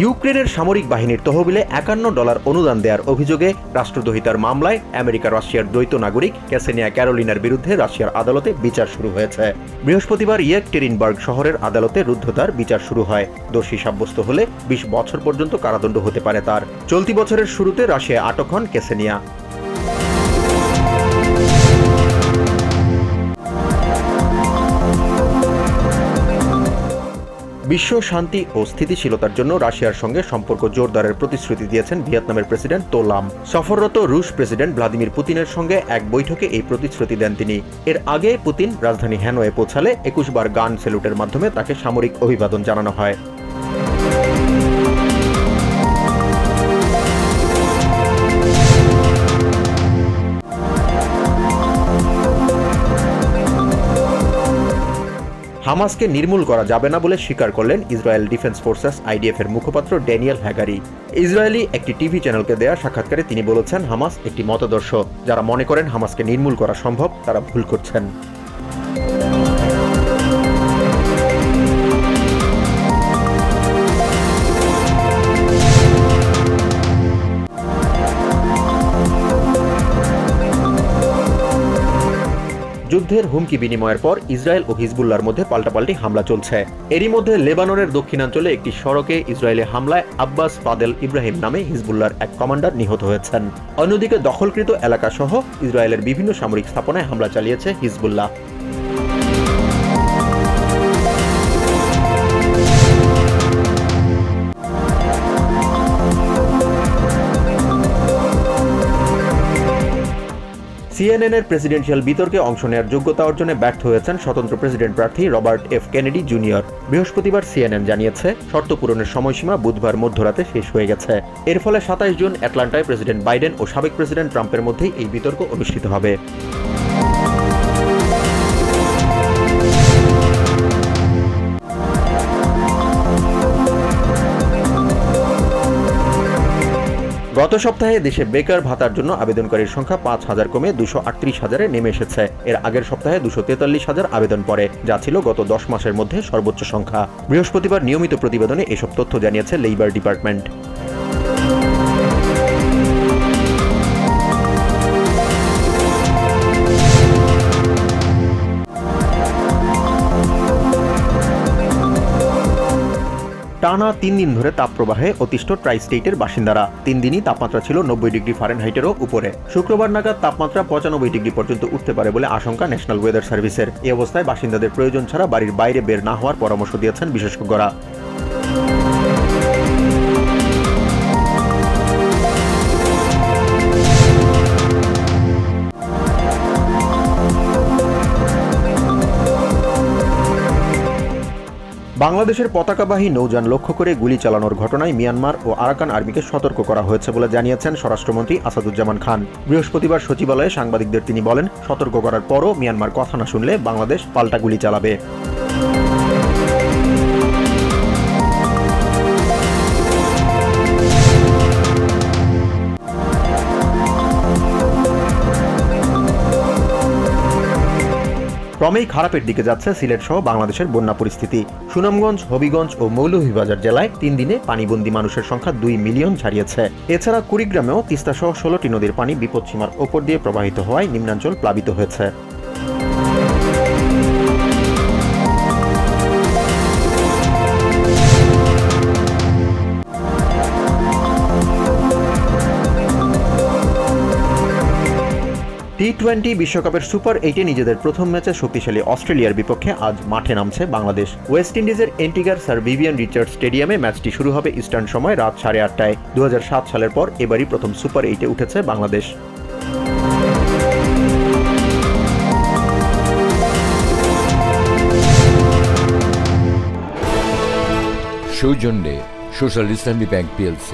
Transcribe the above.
ইউক্রেনের সামরিক বাহিনীর তহবিলে $51 অনুদান দেওয়ার অভিযোগে রাষ্ট্রদ্রোহিতার মামলায় আমেরিকা রাশিয়ার দ্বৈত নাগরিক ক্যাসেনিয়া ক্যারোলিনার বিরুদ্ধে রাশিয়ার আদালতে বিচার শুরু হয়েছে। বৃহস্পতিবার ইয়েকটেরিনবার্গ শহরের আদালতে রুদ্ধতার বিচার শুরু হয়। দোষী সাব্যস্ত হলে 20 বছর পর্যন্ত কারাদণ্ড হতে পারে তার। চলতি বছরের শুরুতে রাশিয়ায় আটক হন ক্যাসেনিয়া। বিশ্ব শান্তি ও স্থিতিশীলতার জন্য রাশিয়ার সঙ্গে সম্পর্ক জোরদারের প্রতিশ্রুতি দিয়েছেন ভিয়েতনামের প্রেসিডেন্ট তো লাম। সফররত রুশ প্রেসিডেন্ট ভ্লাদিমির পুতিনের সঙ্গে এক বৈঠকে এই প্রতিশ্রুতি দেন তিনি। এর আগে পুতিন রাজধানী হ্যানয়ে পৌঁছালে 21 বার গান স্যালুটের মাধ্যমে তাকে সামরিক অভিবাদন জানানো হয়। হামাসকে নির্মূল করা যাবে না বলে স্বীকার করলেন ইসরায়েল ডিফেন্স ফোর্সেস IDF এর মুখপাত্র ড্যানিয়েল হ্যাগারি। ইসরায়েলি একটি টিভি চ্যানেলকে দেয়া সাক্ষাৎকারে তিনি বলেছেন, হামাস একটি মতাদর্শ। যারা মনে করেন হামাসকে নির্মূল করা সম্ভব তারা ভুল করছেন। যুদ্ধের হুমকি বিনিময়ের পর ইসরায়েল ও হিজবুল্লাহর মধ্যে পাল্টাপাল্টি হামলা চলছে। এরই মধ্যে লেবাননের দক্ষিণাঞ্চলে একটি সড়কে ইসরায়েলি হামলায় আব্বাস ফাদেল ইব্রাহিম নামে হিজবুল্লাহর এক কমান্ডার নিহত হয়েছেন। অন্যদিকে দখলকৃত এলাকাসহ ইসরায়েলের বিভিন্ন সামরিক স্থাপনায় হামলা চালিয়েছে হিজবুল্লাহ। CNN-এর প্রেসিডেন্সিয়াল বিতর্কে অংশ নেওয়ার যোগ্যতা অর্জনে ব্যর্থ হয়েছেন স্বতন্ত্র প্রেসিডেন্ট প্রার্থী রবার্ট F. Kennedy junior. বৃহস্পতিবার CNN জানিয়েছে, শর্ত পূরণের সময়সীমা বুধবার মধ্যরাতে শেষ হয়ে গেছে। এর ফলে 27 জুন অ্যাটলান্টায় প্রেসিডেন্ট বাইডেন ও সাবেক প্রেসিডেন্ট ট্রাম্পের মধ্যেই এই বিতর্ক অনুষ্ঠিত হবে। গত সপ্তাহে দেশে বেকার ভাতার জন্য আবেদনকারীর সংখ্যা 5,000 কমে 238,000-এ নেমে এসেছে। এর আগের সপ্তাহে 243,000 আবেদন পড়ে, যা ছিল গত 10 মাসের মধ্যে সর্বোচ্চ সংখ্যা। বৃহস্পতিবার নিয়মিত প্রতিবেদনে এসব তথ্য জানিয়েছে লেবার ডিপার্টমেন্ট। টানা 3 দিন ধরে তাপপ্রবাহে অতিষ্ঠ ট্রাই স্টেটের বাসিন্দারা। 3 দিনই তাপমাত্রা ছিল 90 ডিগ্রি ফারেনহাইটেরও উপরে। শুক্রবার নাগাদ তাপমাত্রা 95 ডিগ্রি পর্যন্ত উঠতে পারে বলে আশঙ্কা ন্যাশনাল ওয়েদার সার্ভিসের। এই অবস্থায় বাসিন্দাদের প্রয়োজন ছাড়া বাড়ির বাইরে বের না হওয়ার পরামর্শ দিয়েছেন বিশেষজ্ঞরা। বাংলাদেশের পতাকাবাহী নৌযান লক্ষ্য করে গুলি চালানোর ঘটনায় মিয়ানমার ও আরাকান আর্মিকে সতর্ক করা হয়েছে বলে জানিয়েছেন স্বরাষ্ট্রমন্ত্রী আসাদুজ্জামান খান। বৃহস্পতিবার সচিবালয়ে সাংবাদিকদের তিনি বলেন, সতর্ক করার পরও মিয়ানমার কথা না শুনলে বাংলাদেশ পাল্টা গুলি চালাবে। ক্রমেই খারাপের দিকে যাচ্ছে সিলেট সহ বাংলাদেশের বন্যা পরিস্থিতি। সুনামগঞ্জ, হবিগঞ্জ ও মৌলভীবাজার জেলায় 3 দিনে পানিবন্দী মানুষের সংখ্যা 2 মিলিয়ন ছাড়িয়েছে। এছাড়া কুড়িগ্রামেও তিস্তা সহ 16টি নদীর পানি বিপদসীমার ওপর দিয়ে প্রবাহিত হওয়ায় নিম্নাঞ্চল প্লাবিত হয়েছে। T20 বিশ্বকাপের সুপার 8-এ নিজেদের প্রথম ম্যাচে শক্তিশালী অস্ট্রেলিয়ার বিপক্ষে আজ মাঠে নামছে বাংলাদেশ। ওয়েস্ট ইন্ডিজের এন্টিগার স্যার ভিভিয়ান রিচার্ডস স্টেডিয়ামে ম্যাচটি শুরু হবে ইস্টার্ন সময় রাত 8:30টায়। 2007 সালের পর এবারই প্রথম সুপার 8-এ উঠেছে বাংলাদেশ। সৌজন্যে সোশ্যাল ইসলামী ব্যাংক PLC।